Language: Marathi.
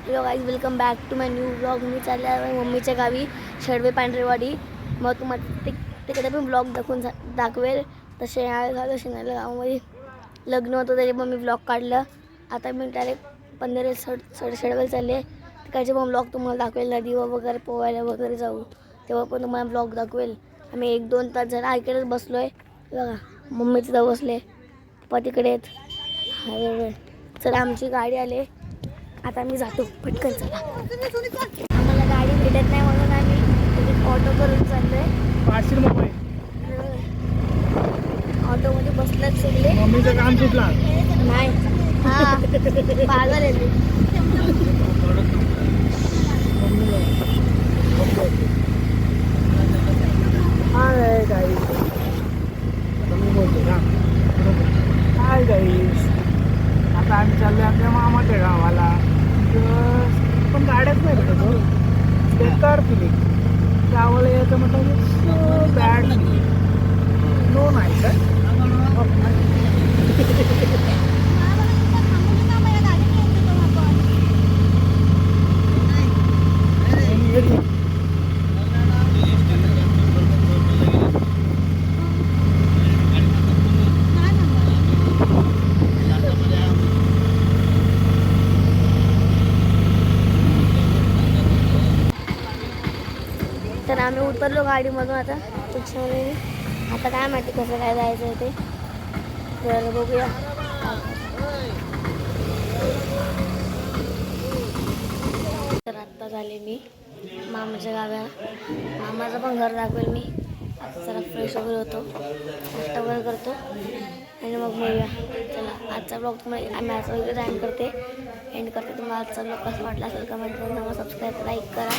Hello guys, welcome back to my new blog. मी चालले आहे मम्मीच्या गावी शेडवे पांढरेवाडी. मग तुम्हाला तिकडे पण ब्लॉग दाखवेल. तसे झालं शेणाला गावामध्ये लग्न होतं त्याचे पण मी ब्लॉग काढलं. आता मी डायरेक्ट पंधरा शेडवेला चालले. तिकडचे पण ब्लॉग तुम्हाला दाखवेल. नदी वगैरे पोहायला वगैरे जाऊ तेव्हा पण तुम्हाला ब्लॉग दाखवेल. आम्ही 1-2 तास जरा ऐकतच बसलो आहे. बघा मम्मीचं जाऊ बसले पप्पा तिकडे आहेत. चला आमची गाडी आले. आता आम्ही जातो पटकन. चला, आम्हाला गाडी भेटत नाही म्हणून आम्ही ऑटो करून चाललोय. ऑटोमध्ये बसलाच सगळे. मम्मीचं काम सुटला नाही, हा पागल आहे मी. हाय गाईस, आता मी बोलतो ना. हाय गाईस, आता आम्ही चाललो आमच्या मामाच्या गावाला. पण गाड्याच नाही भेटत हो. बेकार फिलिंग. गावाला यायचं म्हटलं बॅड फिलिंग. नो नाही सर. तर आम्ही उतरलो गाडीमधून. आता रिक्षामध्ये. आता काय माहिती कसं काय जायचं आहे ते, तर बघूया. तर आत्ता झाले मी मामाच्या गावाला. मामाचं पण घर दाखवेल मी. आता जरा फ्रेश वगैरे होतो, नाश्ता वगैरे करतो आणि मग बघूया. चला, आजचा ब्लॉग तुम्हाला आम्ही आज वगैरे एंड करते. तुम्हाला आजचा ब्लॉग कसा वाटला असेल कमेंट करून सांगा. सबस्क्राईब लाईक करा.